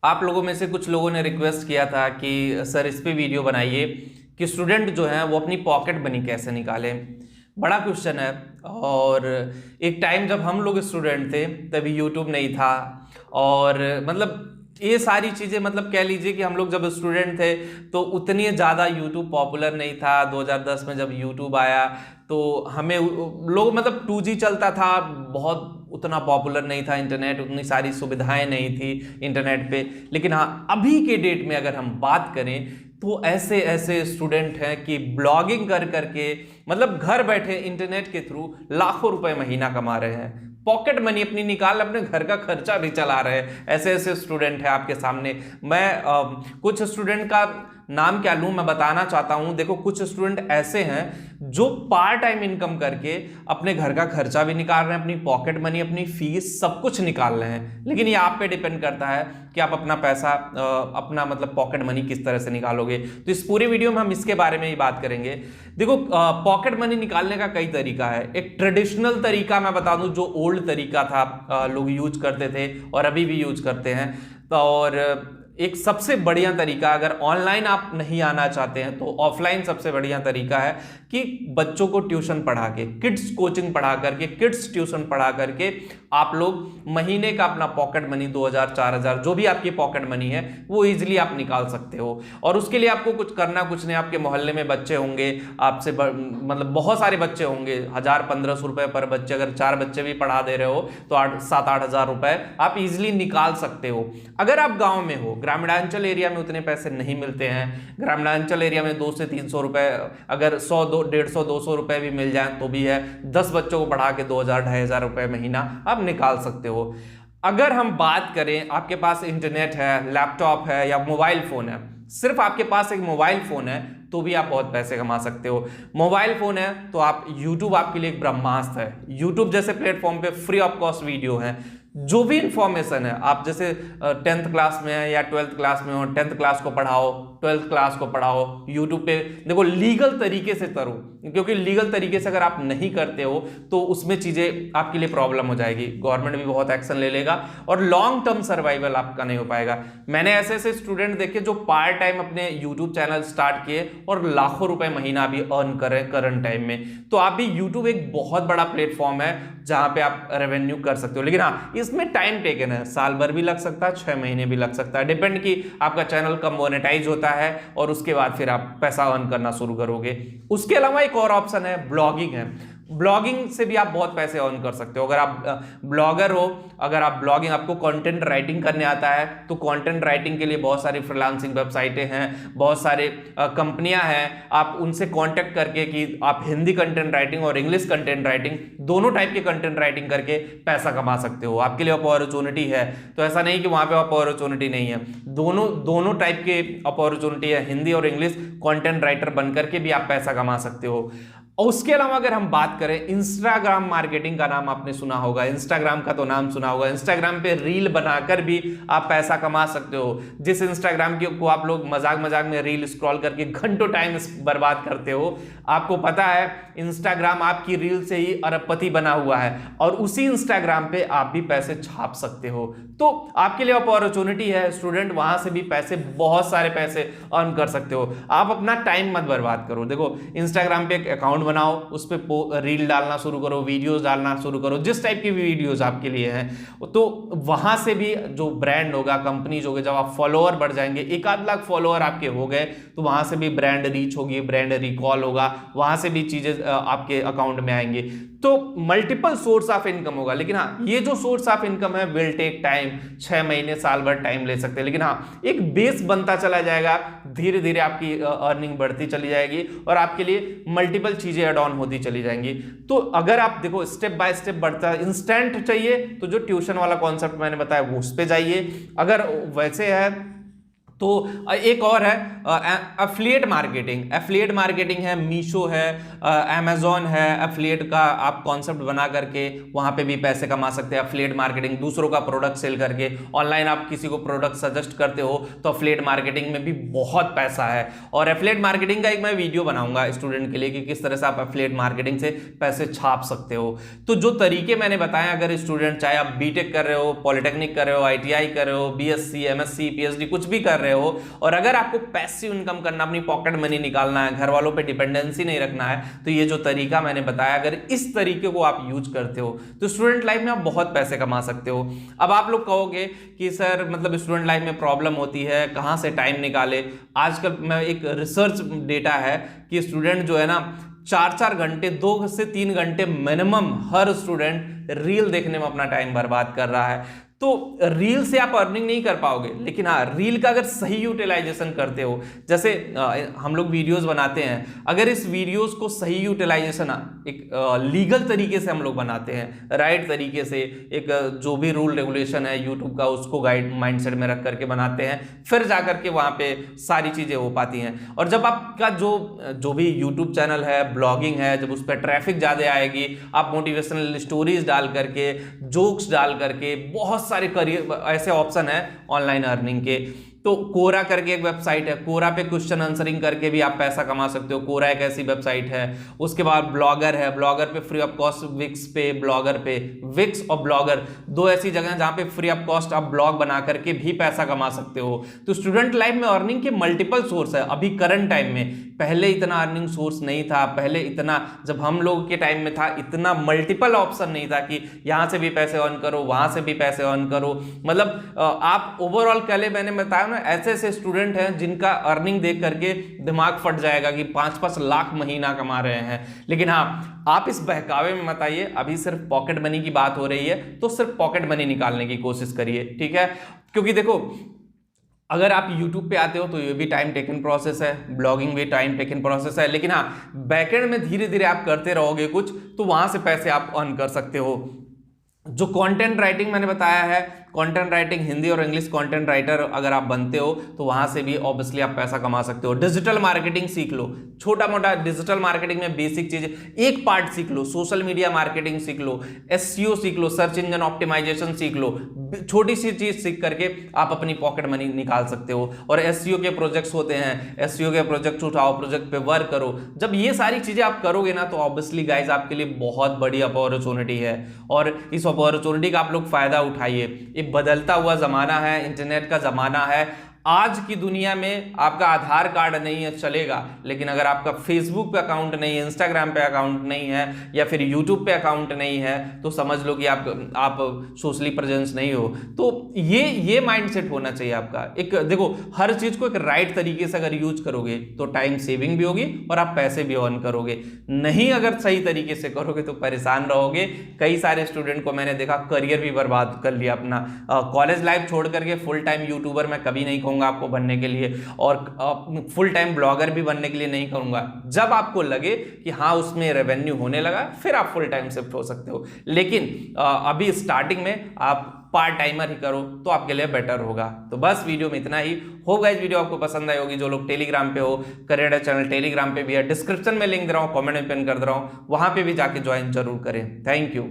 आप लोगों में से कुछ लोगों ने रिक्वेस्ट किया था कि सर इस पे वीडियो बनाइए कि स्टूडेंट जो है वो अपनी पॉकेट मनी कैसे निकालें। बड़ा क्वेश्चन है। और एक टाइम जब हम लोग स्टूडेंट थे तभी यूट्यूब नहीं था। और मतलब ये सारी चीज़ें, मतलब कह लीजिए कि हम लोग जब स्टूडेंट थे तो उतनी ज़्यादा यूट्यूब पॉपुलर नहीं था। 2010 में जब यूट्यूब आया तो हमें लोग, मतलब 2G चलता था, बहुत उतना पॉपुलर नहीं था इंटरनेट, उतनी सारी सुविधाएं नहीं थी इंटरनेट पे। लेकिन हाँ, अभी के डेट में अगर हम बात करें तो ऐसे ऐसे स्टूडेंट हैं कि ब्लॉगिंग कर करके, मतलब घर बैठे इंटरनेट के थ्रू लाखों रुपए महीना कमा रहे हैं। पॉकेट मनी अपनी निकाल अपने घर का खर्चा भी चला रहे हैं। ऐसे ऐसे स्टूडेंट हैं आपके सामने। मैं कुछ स्टूडेंट का नाम क्या लूं, मैं बताना चाहता हूं। देखो, कुछ स्टूडेंट ऐसे हैं जो पार्ट टाइम इनकम करके अपने घर का खर्चा भी निकाल रहे हैं, अपनी पॉकेट मनी, अपनी फीस, सब कुछ निकाल रहे हैं। लेकिन ये आप पे डिपेंड करता है कि आप अपना पैसा, अपना मतलब पॉकेट मनी किस तरह से निकालोगे। तो इस पूरी वीडियो में हम इसके बारे में ही बात करेंगे। देखो, पॉकेट मनी निकालने का कई तरीका है। एक ट्रेडिशनल तरीका मैं बता दूं, जो ओल्ड तरीका था, लोग यूज करते थे और अभी भी यूज करते हैं। तो और एक सबसे बढ़िया तरीका, अगर ऑनलाइन आप नहीं आना चाहते हैं तो ऑफलाइन सबसे बढ़िया तरीका है कि बच्चों को ट्यूशन पढ़ा के, किड्स कोचिंग पढ़ा करके, किड्स ट्यूशन पढ़ा करके आप लोग महीने का अपना पॉकेट मनी 2000 4000 जो भी आपकी पॉकेट मनी है वो इजीली आप निकाल सकते हो। और उसके लिए आपको कुछ करना कुछ नहीं। आपके मोहल्ले में बच्चे होंगे, आपसे मतलब बहुत सारे बच्चे होंगे, 1000-1500 रुपए पर बच्चे, अगर 4 बच्चे भी पढ़ा दे रहे हो तो 7-8 हजार रुपए आप इजिली निकाल सकते हो। अगर आप गाँव में हो, ग्रामीणांचल एरिया में उतने पैसे नहीं मिलते हैं। ग्रामीणांचल एरिया में 200 से 300 रुपए, अगर 100-150-200 रुपए भी मिल जाए तो भी है। 10 बच्चों को पढ़ा के 2000-2500 रुपए महीना आप निकाल सकते हो। अगर हम बात करें, आपके पास इंटरनेट है, लैपटॉप है या मोबाइल फोन है, सिर्फ आपके पास एक मोबाइल फोन है तो भी आप बहुत पैसे कमा सकते हो। मोबाइल फोन है तो आप, यूट्यूब आपके लिए एक ब्रह्मास्त्र है। यूट्यूब जैसे प्लेटफॉर्म पे फ्री ऑफ कॉस्ट वीडियो है। जो भी इंफॉर्मेशन है, आप जैसे 10th क्लास में है या 12th क्लास में हो, 10th क्लास को पढ़ाओ, 12th क्लास को पढ़ाओ यूट्यूब पे। देखो, लीगल तरीके से करो, क्योंकि लीगल तरीके से अगर आप नहीं करते हो तो उसमें चीजें आपके लिए प्रॉब्लम हो जाएगी, गवर्नमेंट भी बहुत एक्शन ले लेगा और लॉन्ग टर्म सर्वाइवल आपका नहीं हो पाएगा। मैंने ऐसे ऐसे स्टूडेंट देखे जो पार्ट टाइम अपने यूट्यूब चैनल स्टार्ट किए और लाखों रुपए महीना भी अर्न कर रहे हैं करंट टाइम में। तो आप भी, यूट्यूब एक बहुत बड़ा प्लेटफॉर्म है जहां पे आप रेवेन्यू कर सकते हो। लेकिन हाँ, इसमें टाइम टेकन है, साल भर भी लग सकता है, 6 महीने भी लग सकता है, डिपेंड कि आपका चैनल कब मोनेटाइज होता है और उसके बाद फिर आप पैसा अर्न करना शुरू करोगे। उसके अलावा एक और ऑप्शन है, ब्लॉगिंग है। ब्लॉगिंग से भी आप बहुत पैसे अर्न कर सकते हो। अगर आप ब्लॉगर हो, अगर आप ब्लॉगिंग, आपको कंटेंट राइटिंग करने आता है तो कंटेंट राइटिंग के लिए बहुत सारी फ्रीलांसिंग वेबसाइटें हैं, बहुत सारे कंपनियां हैं। आप उनसे कांटेक्ट करके कि आप हिंदी कंटेंट राइटिंग और इंग्लिश कंटेंट राइटिंग, दोनों टाइप के कंटेंट राइटिंग करके पैसा कमा सकते हो। आपके लिए अपॉर्चुनिटी है। तो ऐसा नहीं कि वहां पे अपॉर्चुनिटी नहीं है, दोनों टाइप के अपॉर्चुनिटी है। हिंदी और इंग्लिश कंटेंट राइटर बन करके भी आप पैसा कमा सकते हो। और उसके अलावा अगर हम बात करें, इंस्टाग्राम मार्केटिंग का नाम आपने सुना होगा, इंस्टाग्राम का तो नाम सुना होगा। इंस्टाग्राम पे रील बनाकर भी आप पैसा कमा सकते हो। जिस इंस्टाग्राम को आप लोग मजाक मजाक में रील स्क्रॉल करके घंटों टाइम बर्बाद करते हो, आपको पता है इंस्टाग्राम आपकी रील से ही अरबपति बना हुआ है और उसी इंस्टाग्राम पे आप भी पैसे छाप सकते हो। तो आपके लिए अपॉर्चुनिटी है स्टूडेंट, वहां से भी पैसे, बहुत सारे पैसे अर्न कर सकते हो। आप अपना टाइम मत बर्बाद करो। देखो, इंस्टाग्राम पे एक अकाउंट बनाओ, उस पे रील डालना शुरू करो, वीडियोस डालना शुरू करो, जिस टाइप की भी वीडियोस आपके लिए हैं। तो वहां से भी जो ब्रांड होगा, कंपनीज होगी, जब आप फॉलोअर बढ़ जाएंगे, 1-8 लाख फॉलोअर आपके हो गए, तो वहां से भी ब्रांड रीच होगी, ब्रांड रिकॉल होगा, वहां से भी चीजें आपके अकाउंट में आएंगे। तो मल्टीपल सोर्स ऑफ इनकम होगा। लेकिन हाँ, ये जो सोर्स ऑफ इनकम है विल टेक टाइम, 6 महीने साल भर टाइम ले सकते हैं। लेकिन हाँ, एक बेस बनता चला जाएगा, धीरे धीरे आपकी अर्निंग बढ़ती चली जाएगी और आपके लिए मल्टीपल चीजें ऐड ऑन होती चली जाएंगी। तो अगर आप देखो, स्टेप बाय स्टेप बढ़ता है। इंस्टेंट चाहिए तो जो ट्यूशन वाला कॉन्सेप्ट मैंने बताया वो उस पे जाइए। अगर वैसे है तो एक और है एफिलिएट मार्केटिंग। एफिलिएट मार्केटिंग है, मीशो है, अमेजोन है। एफिलिएट का आप कॉन्सेप्ट बना करके वहां पे भी पैसे कमा सकते हैं। एफिलिएट मार्केटिंग, दूसरों का प्रोडक्ट सेल करके, ऑनलाइन आप किसी को प्रोडक्ट सजेस्ट करते हो तो एफिलिएट मार्केटिंग में भी बहुत पैसा है। और एफिलिएट मार्केटिंग का एक मैं वीडियो बनाऊंगा स्टूडेंट के लिए कि किस तरह से आप एफिलिएट मार्केटिंग से पैसे छाप सकते हो। तो जो तरीके मैंने बताए, अगर स्टूडेंट चाहे आप बीटेक कर रहे हो, पॉलिटेक्निक कर रहे हो, आईटीआई कर रहे हो, बीएससी, एमएससी, पीएचडी कुछ भी कर रहे हो, और अगर आपको पैसिव इनकम करना, अपनी पॉकेट मनी निकालना है, घर वालों पे डिपेंडेंसी नहीं रखना है, तो ये जो तरीका मैंने बताया, अगर इस तरीके को आप यूज करते हो तो स्टूडेंट लाइफ में आप बहुत पैसे कमा सकते हो। अब आप लोग कहोगे कि सर मतलब स्टूडेंट लाइफ में प्रॉब्लम होती है, कहां से टाइम निकाले। आजकल मैं एक रिसर्च डेटा है कि स्टूडेंट जो है ना 4-4 घंटे, 2 से 3 घंटे मिनिमम हर स्टूडेंट रील देखने में अपना टाइम बर्बाद कर रहा है। तो रील से आप अर्निंग नहीं कर पाओगे, लेकिन हाँ, रील का अगर सही यूटिलाइजेशन करते हो, जैसे हम लोग वीडियोस बनाते हैं, अगर इस वीडियोस को सही यूटिलाइजेशन एक लीगल तरीके से हम लोग बनाते हैं, राइट तरीके से, एक जो भी रूल रेगुलेशन है यूट्यूब का उसको गाइड माइंडसेट में रख करके बनाते हैं, फिर जाकर के वहाँ पे सारी चीज़ें हो पाती हैं। और जब आपका जो भी यूट्यूब चैनल है, ब्लॉगिंग है, जब उस पर ट्रैफिक ज़्यादा आएगी, आप मोटिवेशनल स्टोरीज डाल करके, जोक्स डाल करके, बहुत सारे करियर ऐसे ऑप्शन है ऑनलाइन अर्निंग के। तो कोरा करके एक वेबसाइट है, कोरा पे क्वेश्चन आंसरिंग करके भी आप पैसा कमा सकते हो। कोरा एक ऐसी वेबसाइट है। उसके बाद ब्लॉगर है, ब्लॉगर पे फ्री ऑफ कॉस्ट, विक्स पे, ब्लॉगर पे, विक्स और ब्लॉगर दो ऐसी जगह हैं जहां पे फ्री ऑफ कॉस्ट आप ब्लॉग बना करके भी पैसा कमा सकते हो। तो स्टूडेंट लाइफ में अर्निंग के मल्टीपल सोर्स है अभी करंट टाइम में। पहले इतना अर्निंग सोर्स नहीं था, पहले इतना, जब हम लोग के टाइम में था, इतना मल्टीपल ऑप्शन नहीं था कि यहां से भी पैसे अर्न करो, वहां से भी पैसे अर्न करो। मतलब आप ओवरऑल कल मैंने बताया ना, ऐसे ऐसे स्टूडेंट हैं जिनका अर्निंग देख करके दिमाग फट जाएगा कि 5-5 लाख महीना कमा रहे हैं। लेकिन हाँ, आप इस बहकावे में मत आइए। अभी सिर्फ पॉकेट मनी की बात हो रही है तो सिर्फ पॉकेट मनी निकालने की कोशिश करिए, ठीक है। क्योंकि देखो, अगर आप YouTube पे आते हो तो ये भी टाइम टेकन प्रोसेस है, ब्लॉगिंग भी टाइम टेकन प्रोसेस है, लेकिन हाँ, बैकएंड में धीरे धीरे आप करते रहोगे कुछ, तो वहां से पैसे आप अर्न कर सकते हो। जो कंटेंट राइटिंग मैंने बताया है, कंटेंट राइटिंग, हिंदी और इंग्लिश कंटेंट राइटर अगर आप बनते हो तो वहां से भी ऑब्वियसली आप पैसा कमा सकते हो। डिजिटल मार्केटिंग सीख लो, छोटा मोटा डिजिटल मार्केटिंग में बेसिक चीज एक पार्ट सीख लो, सोशल मीडिया मार्केटिंग सीख लो, एसईओ सीख लो, सर्च इंजन ऑप्टिमाइजेशन सीख लो। छोटी सी चीज सीख करके आप अपनी पॉकेट मनी निकाल सकते हो। और एसईओ के प्रोजेक्ट्स होते हैं, एसईओ के प्रोजेक्ट उठाओ, प्रोजेक्ट पे वर्क करो। जब ये सारी चीजें आप करोगे ना तो ऑब्वियसली गाइज आपके लिए बहुत बड़ी अपॉर्चुनिटी है, और इस अपॉर्चुनिटी का आप लोग फायदा उठाइए। बदलता हुआ जमाना है, इंटरनेट का जमाना है। आज की दुनिया में आपका आधार कार्ड नहीं है चलेगा, लेकिन अगर आपका फेसबुक पे अकाउंट नहीं है, इंस्टाग्राम पे अकाउंट नहीं है, या फिर यूट्यूब पे अकाउंट नहीं है, तो समझ लो कि आप सोशली प्रेजेंस नहीं हो। तो ये माइंडसेट होना चाहिए आपका। एक देखो, हर चीज को एक राइट तरीके से अगर यूज करोगे तो टाइम सेविंग भी होगी और आप पैसे भी अर्न करोगे। नहीं अगर सही तरीके से करोगे तो परेशान रहोगे। कई सारे स्टूडेंट को मैंने देखा करियर भी बर्बाद कर लिया अपना। कॉलेज लाइफ छोड़ करके फुल टाइम यूट्यूबर मैं कभी नहीं आपको बनने के लिए, और फुल टाइम ब्लॉगर भी बनने के लिए नहीं करूंगा। जब आपको लगे कि हाँ उसमें रेवेन्यू होने लगा, फिर आप फुल टाइम शिफ्ट हो सकते हो। लेकिन अभी स्टार्टिंग में आप पार्ट टाइमर ही करो तो आपके लिए बेटर होगा। तो बस वीडियो में इतना ही होगा। इस वीडियो आपको पसंद आई होगी। जो लोग टेलीग्राम पे हो, करियर चैनल टेलीग्राम पे भी है, डिस्क्रिप्शन में लिंक दे रहा हूं, कमेंट में पिन कर दे रहा हूं, वहां पे भी जाके ज्वाइन जरूर करें। Thank you.